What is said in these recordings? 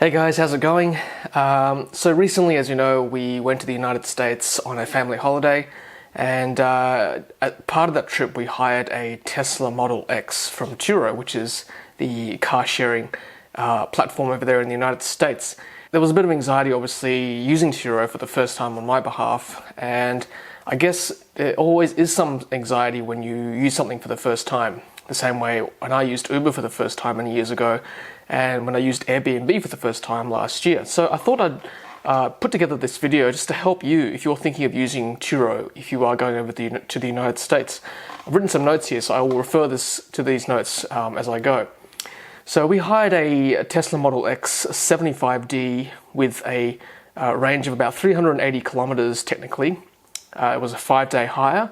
Hey guys, how's it going? So recently, as you know, we went to the United States on a family holiday, and as part of that trip we hired a Tesla Model X from Turo, which is the car sharing platform over there in the United States. There was a bit of anxiety obviously using Turo for the first time on my behalf, and I guess there always is some anxiety when you use something for the first time. The same way when I used Uber for the first time many years ago, and when I used Airbnb for the first time last year. So I thought I'd put together this video just to help you if you're thinking of using Turo if you are going over to the United States. I've written some notes here, so I will refer to these notes as I go. So we hired a Tesla Model X 75D with a range of about 380 kilometers technically. It was a 5-day hire.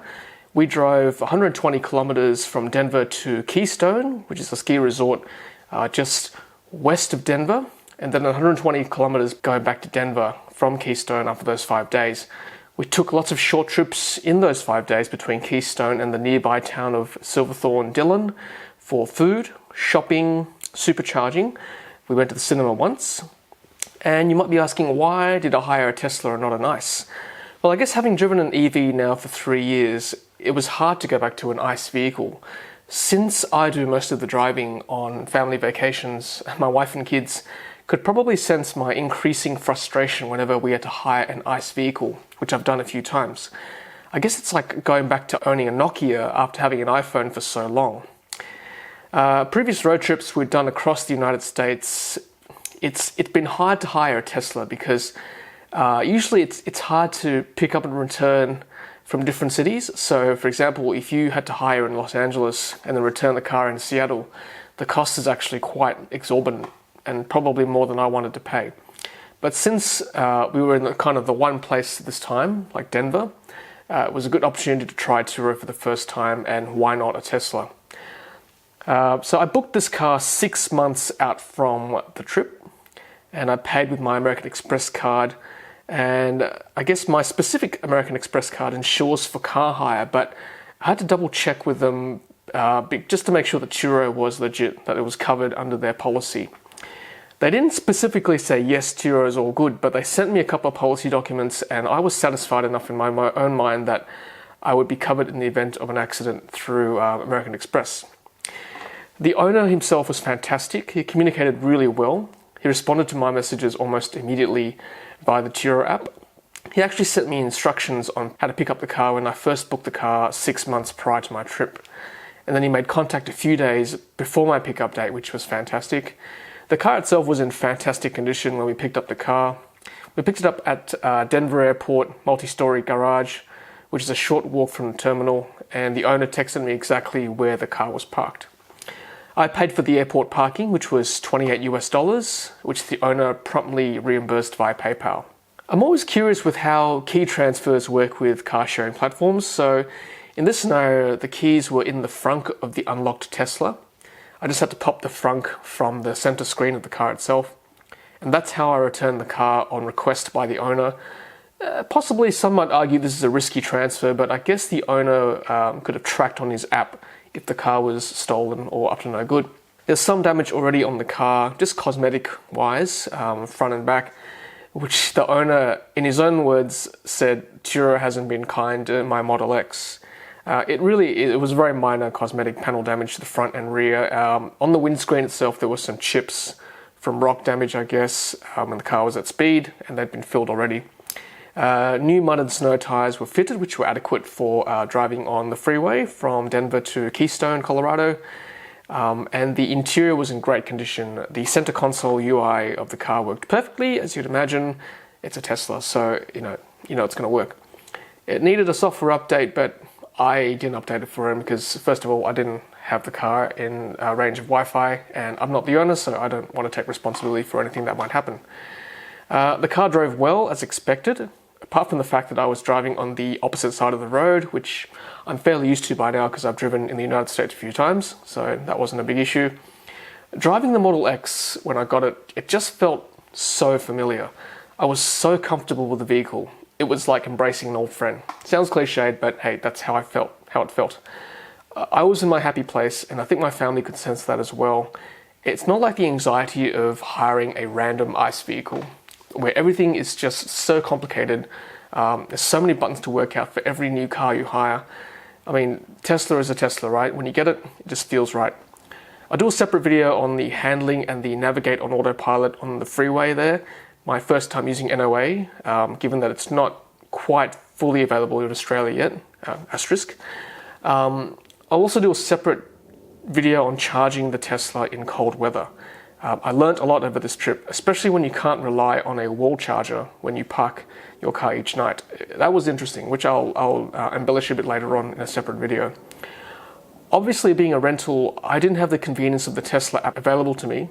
We drove 120 kilometers from Denver to Keystone, which is a ski resort just west of Denver, and then 120 kilometers going back to Denver from Keystone after those 5 days. We took lots of short trips in those 5 days between Keystone and the nearby town of Silverthorne, Dillon, for food, shopping, supercharging. We went to the cinema once, and you might be asking, why did I hire a Tesla and not an ICE? Well, I guess having driven an EV now for 3 years, it was hard to go back to an ICE vehicle. Since I do most of the driving on family vacations, my wife and kids could probably sense my increasing frustration whenever we had to hire an ICE vehicle, which I've done a few times. I guess it's like going back to owning a Nokia after having an iPhone for so long. Previous road trips we'd done across the United States, it's been hard to hire a Tesla because usually it's hard to pick up and return from different cities. So for example, if you had to hire in Los Angeles and then return the car in Seattle, the cost is actually quite exorbitant and probably more than I wanted to pay. But since we were in the one place this time, like Denver, it was a good opportunity to try Turo for the first time, and why not a Tesla? So I booked this car 6 months out from the trip, and I paid with my American Express card. And I guess my specific American Express card insures for car hire, but I had to double check with them just to make sure that Turo was legit, that it was covered under their policy. They didn't specifically say, yes, Turo is all good, but they sent me a couple of policy documents, and I was satisfied enough in my own mind that I would be covered in the event of an accident through American Express. The owner himself was fantastic. He communicated really well. He responded to my messages almost immediately via the Turo app. He actually sent me instructions on how to pick up the car when I first booked the car 6 months prior to my trip. And then he made contact a few days before my pickup date, which was fantastic. The car itself was in fantastic condition when we picked up the car. We picked it up at Denver Airport multi-story garage, which is a short walk from the terminal, and the owner texted me exactly where the car was parked. I paid for the airport parking, which was $28 US, which the owner promptly reimbursed via PayPal. I'm always curious with how key transfers work with car sharing platforms. So in this scenario, the keys were in the frunk of the unlocked Tesla. I just had to pop the frunk from the center screen of the car itself. And that's how I returned the car on request by the owner. Possibly some might argue this is a risky transfer, but I guess the owner could have tracked on his app if the car was stolen or up to no good. There's some damage already on the car, just cosmetic wise, front and back, which the owner, in his own words, said, Turo hasn't been kind to my Model X. It was very minor cosmetic panel damage to the front and rear. On the windscreen itself, there were some chips from rock damage, I guess, when the car was at speed, and they'd been filled already. New mud and snow tires were fitted, which were adequate for driving on the freeway from Denver to Keystone, Colorado. And the interior was in great condition. The center console UI of the car worked perfectly, as you'd imagine. It's a Tesla, so you know it's going to work. It needed a software update, but I didn't update it for him because, first of all, I didn't have the car in range of Wi-Fi, and I'm not the owner, so I don't want to take responsibility for anything that might happen. The car drove well, as expected, apart from the fact that I was driving on the opposite side of the road, which I'm fairly used to by now because I've driven in the United States a few times, so that wasn't a big issue. Driving the Model X, when I got it, it just felt so familiar. I was so comfortable with the vehicle. It was like embracing an old friend. Sounds cliched, but hey, that's how it felt. I was in my happy place, and I think my family could sense that as well. It's not like the anxiety of hiring a random ICE vehicle, where everything is just so complicated. There's so many buttons to work out for every new car you hire. I mean, Tesla is a Tesla, right? When you get it, it just feels right. I'll do a separate video on the handling and the navigate on autopilot on the freeway there. My first time using NOA, given that it's not quite fully available in Australia yet, asterisk. I'll also do a separate video on charging the Tesla in cold weather. I learnt a lot over this trip, especially when you can't rely on a wall charger when you park your car each night. That was interesting, which I'll embellish a bit later on in a separate video. Obviously, being a rental, I didn't have the convenience of the Tesla app available to me.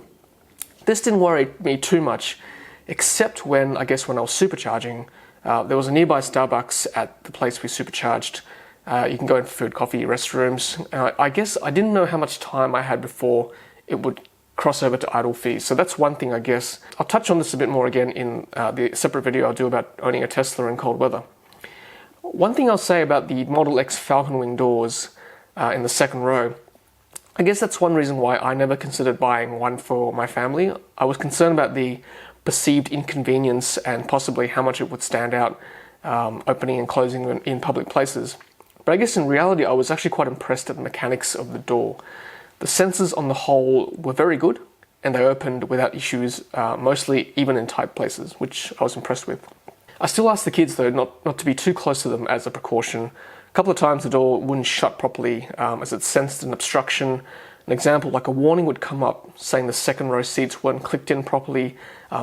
This didn't worry me too much, except when I was supercharging. There was a nearby Starbucks at the place we supercharged. You can go in for food, coffee, restrooms. I guess I didn't know how much time I had before it would cross over to idle fees. So that's one thing, I guess. I'll touch on this a bit more again in the separate video I'll do about owning a Tesla in cold weather. One thing I'll say about the Model X Falcon Wing doors in the second row, I guess that's one reason why I never considered buying one for my family. I was concerned about the perceived inconvenience and possibly how much it would stand out opening and closing in public places. But I guess in reality, I was actually quite impressed at the mechanics of the door. The sensors on the whole were very good, and they opened without issues, mostly even in tight places, which I was impressed with. I still asked the kids, though, not to be too close to them as a precaution. A couple of times the door wouldn't shut properly as it sensed an obstruction. An example, like a warning would come up saying the second row seats weren't clicked in properly,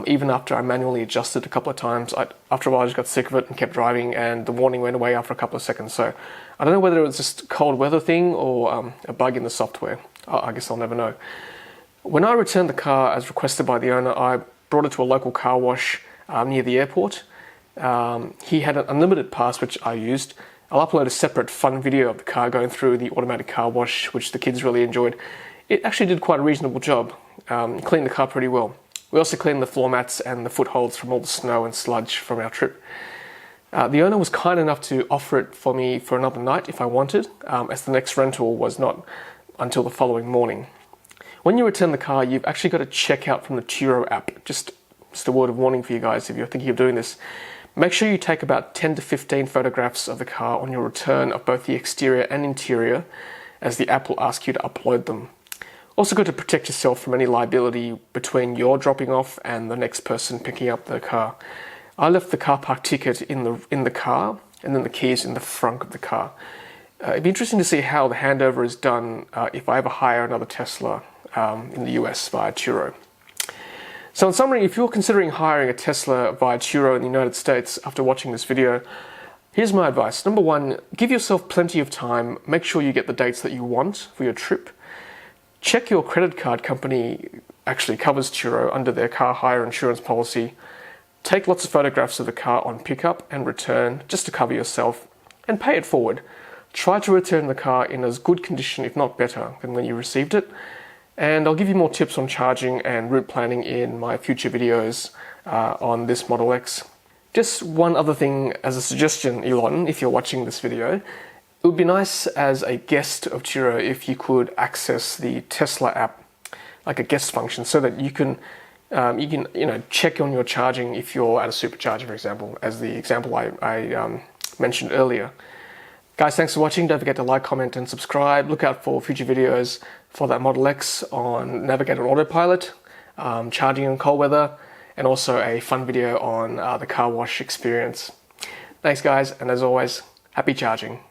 even after I manually adjusted a couple of times. After a while I just got sick of it and kept driving, and the warning went away after a couple of seconds. So I don't know whether it was just a cold weather thing or a bug in the software. I guess I'll never know. When I returned the car as requested by the owner, I brought it to a local car wash near the airport. He had an unlimited pass, which I used. I'll upload a separate fun video of the car going through the automatic car wash, which the kids really enjoyed. It actually did quite a reasonable job. Cleaned the car pretty well. We also cleaned the floor mats and the footholds from all the snow and sludge from our trip. The owner was kind enough to offer it for me for another night if I wanted, as the next rental was not until the following morning. When you return the car, you've actually got to check out from the Turo app. Just a word of warning for you guys if you're thinking of doing this. Make sure you take about 10 to 15 photographs of the car on your return of both the exterior and interior, as the app will ask you to upload them. Also good to protect yourself from any liability between your dropping off and the next person picking up the car. I left the car park ticket in the car, and then the keys in the front of the car. It'd be interesting to see how the handover is done if I ever hire another Tesla in the US via Turo. So in summary, if you're considering hiring a Tesla via Turo in the United States after watching this video, here's my advice. Number one, give yourself plenty of time. Make sure you get the dates that you want for your trip. Check your credit card company actually covers Turo under their car hire insurance policy. Take lots of photographs of the car on pickup and return just to cover yourself, and pay it forward. Try to return the car in as good condition, if not better, than when you received it. And I'll give you more tips on charging and route planning in my future videos on this Model X. Just one other thing as a suggestion, Elon, if you're watching this video. It would be nice as a guest of Turo if you could access the Tesla app, like a guest function, so that you can check on your charging if you're at a supercharger, for example, as the example I mentioned earlier. Guys, thanks for watching. Don't forget to like, comment, and subscribe. Look out for future videos for that Model X on navigate on autopilot, charging in cold weather, and also a fun video on the car wash experience. Thanks, guys, and as always, happy charging.